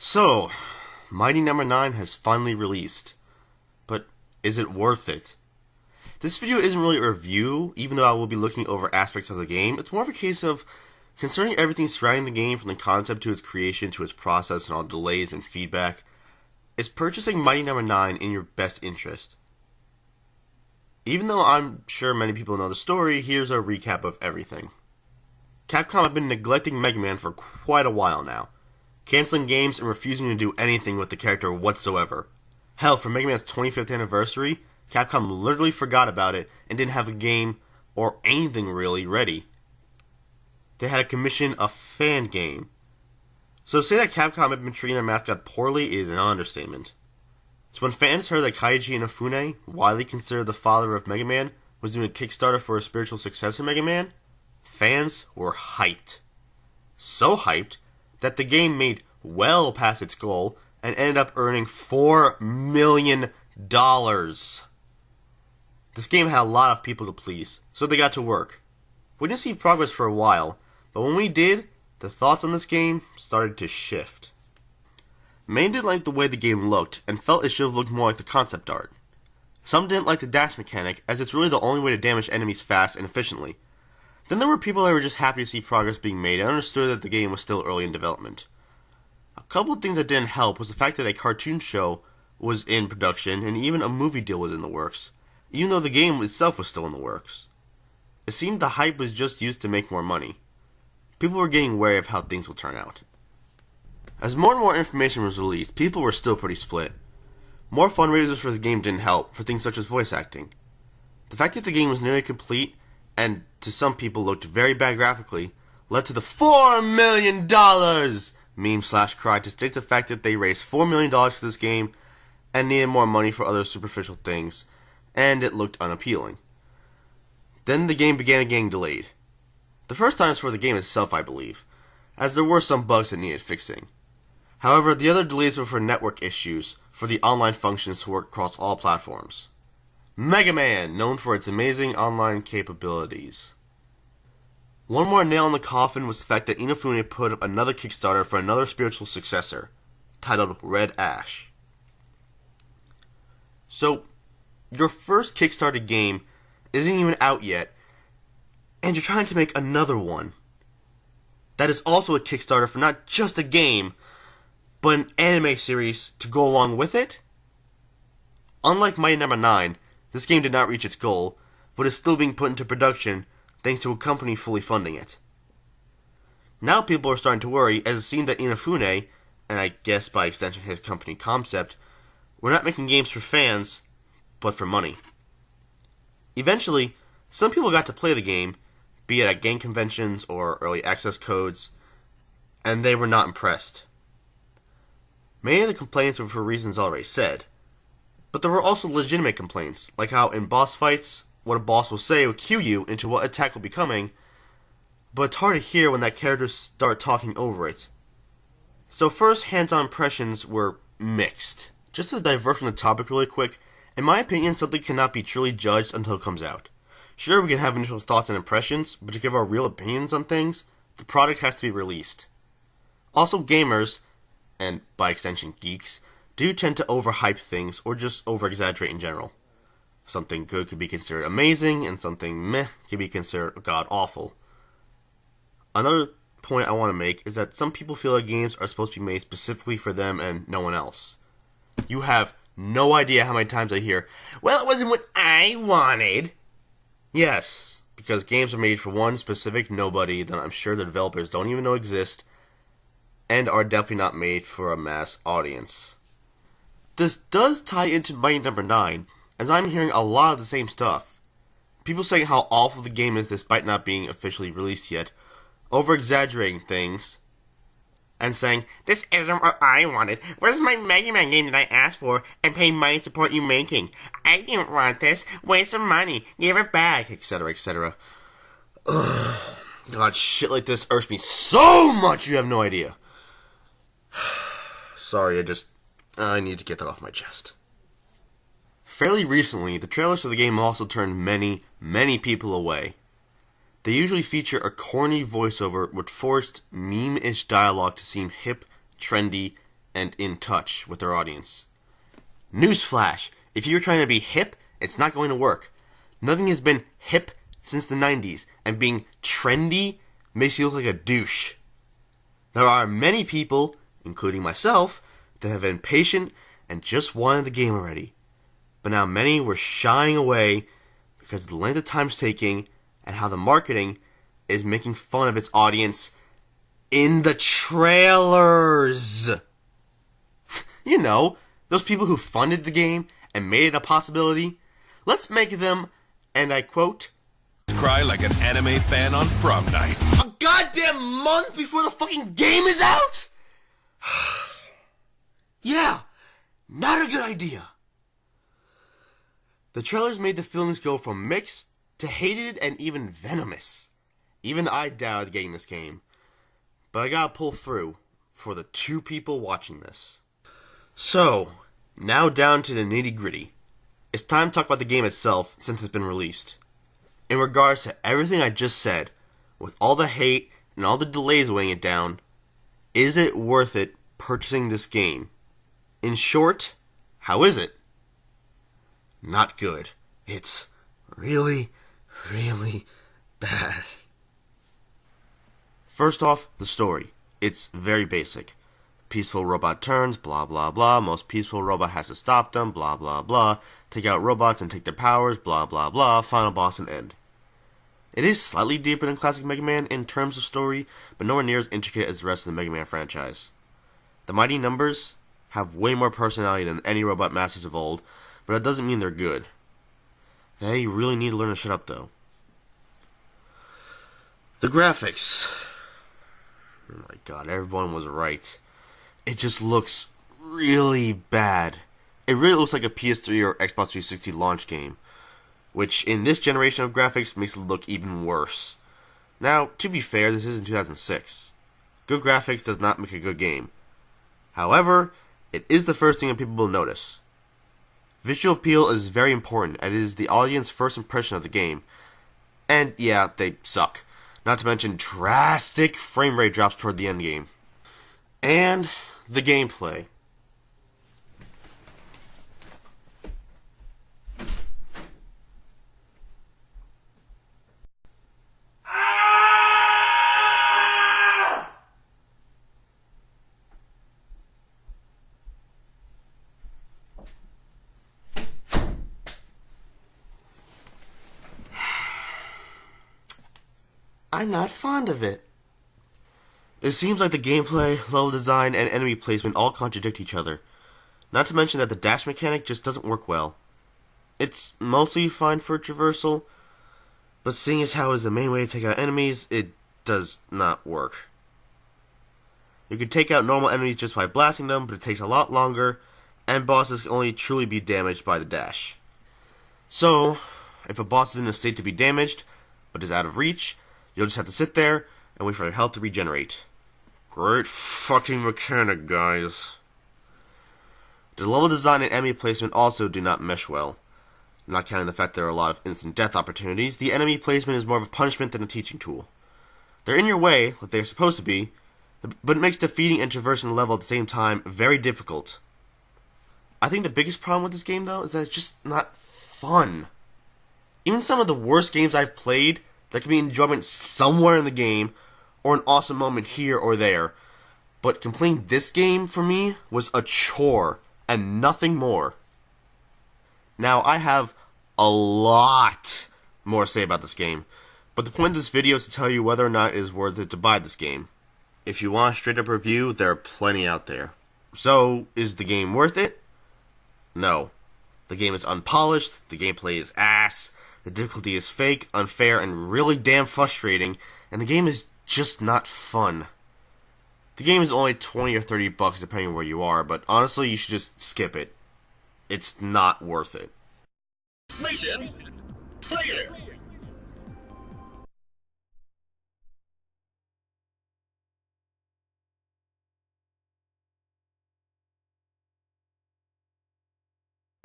So, Mighty Number 9 has finally released. But is it worth it? This video isn't really a review, even though I will be looking over aspects of the game. It's more of a case of concerning everything surrounding the game, from the concept to its creation to its process and all delays and feedback. Is purchasing Mighty Number 9 in your best interest? Even though I'm sure many people know the story, here's a recap of everything. Capcom have been neglecting Mega Man for quite a while now, canceling games and refusing to do anything with the character whatsoever. Hell, for Mega Man's 25th anniversary, Capcom literally forgot about it and didn't have a game or anything really ready. They had to commission a fan game. So to say that Capcom had been treating their mascot poorly is an understatement. So when fans heard that Kaiji Inafune, widely considered the father of Mega Man, was doing a Kickstarter for a spiritual successor Mega Man, fans were hyped. So hyped that the game made well past its goal and ended up earning $4 million. This game had a lot of people to please, so they got to work. We didn't see progress for a while, but when we did, the thoughts on this game started to shift. Many didn't like the way the game looked and felt it should have looked more like the concept art. Some didn't like the dash mechanic, as it's really the only way to damage enemies fast and efficiently. Then there were people that were just happy to see progress being made and understood that the game was still early in development. A couple of things that didn't help was the fact that a cartoon show was in production and even a movie deal was in the works, even though the game itself was still in the works. It seemed the hype was just used to make more money. People were getting wary of how things will turn out. As more and more information was released, people were still pretty split. More fundraisers for the game didn't help, for things such as voice acting. The fact that the game was nearly complete, and to some people looked very bad graphically, led to the $4 million meme/cry to state the fact that they raised $4 million for this game and needed more money for other superficial things, and it looked unappealing. Then the game began getting delayed. The first time was for the game itself, I believe, as there were some bugs that needed fixing. However, the other delays were for network issues for the online functions to work across all platforms. Mega Man, known for its amazing online capabilities. One more nail in the coffin was the fact that Inafune put up another Kickstarter for another spiritual successor, titled Red Ash. So, your first Kickstarter game isn't even out yet, and you're trying to make another one. That is also a Kickstarter for not just a game, but an anime series to go along with it? Unlike Mighty Number 9, this game did not reach its goal, but is still being put into production thanks to a company fully funding it. Now people are starting to worry, as it seemed that Inafune, and I guess by extension his company Concept, were not making games for fans, but for money. Eventually, some people got to play the game, be it at game conventions or early access codes, and they were not impressed. Many of the complaints were for reasons already said, but there were also legitimate complaints, like how in boss fights, what a boss will say will cue you into what attack will be coming, but it's hard to hear when that character start talking over it. So first hands-on impressions were mixed. Just to divert from the topic really quick, in my opinion, something cannot be truly judged until it comes out. Sure, we can have initial thoughts and impressions, but to give our real opinions on things, the product has to be released. Also, gamers, and by extension geeks, do tend to overhype things or just over-exaggerate in general. Something good could be considered amazing, and something meh could be considered god-awful. Another point I want to make is that some people feel that games are supposed to be made specifically for them and no one else. You have no idea how many times I hear, "Well, it wasn't what I wanted." Yes, because games are made for one specific nobody that I'm sure the developers don't even know exist, and are definitely not made for a mass audience. This does tie into Mighty Number 9, as I'm hearing a lot of the same stuff. People saying how awful the game is despite not being officially released yet, over-exaggerating things, and saying, "This isn't what I wanted. Where's my Mega Man game that I asked for and paid money to support you making? I didn't want this. Waste of money. Give it back," etc., etc. God, shit like this irks me so much you have no idea. Sorry, I need to get that off my chest. Fairly recently, the trailers for the game also turned many, many people away. They usually feature a corny voiceover with forced, meme-ish dialogue to seem hip, trendy, and in touch with their audience. Newsflash, if you're trying to be hip, it's not going to work. Nothing has been hip since the 90s, and being trendy makes you look like a douche. There are many people, including myself, that have been patient and just wanted the game already. But now many were shying away because of the length of time it's taking and how the marketing is making fun of its audience in the trailers. You know, those people who funded the game and made it a possibility. Let's make them, and I quote, cry like an anime fan on prom night. a goddamn month before the fucking game is out? Yeah, not a good idea. The trailers made the feelings go from mixed to hated and even venomous. Even I doubted getting this game. But I gotta pull through for the 2 people watching this. So, now down to the nitty gritty. It's time to talk about the game itself since it's been released. In regards to everything I just said, with all the hate and all the delays weighing it down, is it worth it purchasing this game? In short, how is it? Not good. It's really, really bad. First off, the story. It's very basic. Peaceful robot turns, blah blah blah. Most peaceful robot has to stop them, blah blah blah. Take out robots and take their powers, blah blah blah. Final boss and end. It is slightly deeper than classic Mega Man in terms of story, but nowhere near as intricate as the rest of the Mega Man franchise. The Mighty Numbers have way more personality than any robot masters of old, but that doesn't mean they're good. They really need to learn to shut up, though. The graphics. Oh my god, everyone was right. It just looks really bad. It really looks like a PS3 or Xbox 360 launch game, which in this generation of graphics makes it look even worse. Now, to be fair, this is in 2006. Good graphics does not make a good game. However, it is the first thing that people will notice. Visual appeal is very important, and it is the audience's first impression of the game. And yeah, they suck. Not to mention drastic frame rate drops toward the end game. And the gameplay. I'm not fond of it. It seems like the gameplay, level design, and enemy placement all contradict each other. Not to mention that the dash mechanic just doesn't work well. It's mostly fine for traversal, but seeing as how is the main way to take out enemies, it does not work. You can take out normal enemies just by blasting them, but it takes a lot longer, and bosses can only truly be damaged by the dash. So, if a boss is in a state to be damaged, but is out of reach, you'll just have to sit there and wait for your health to regenerate. Great fucking mechanic, guys. The level design and enemy placement also do not mesh well. Not counting the fact there are a lot of instant death opportunities, the enemy placement is more of a punishment than a teaching tool. They're in your way, like they're supposed to be, but it makes defeating and traversing the level at the same time very difficult. I think the biggest problem with this game, though, is that it's just not fun. Even some of the worst games I've played, that could be enjoyment somewhere in the game, or an awesome moment here or there. But completing this game, for me, was a chore, and nothing more. Now, I have a lot more to say about this game, but the point of this video is to tell you whether or not it is worth it to buy this game. If you want a straight up review, there are plenty out there. So, is the game worth it? No. The game is unpolished, the gameplay is ass, the difficulty is fake, unfair, and really damn frustrating, and the game is just not fun. The game is only $20 or $30 depending on where you are, but honestly, you should just skip it. It's not worth it. Mission Player.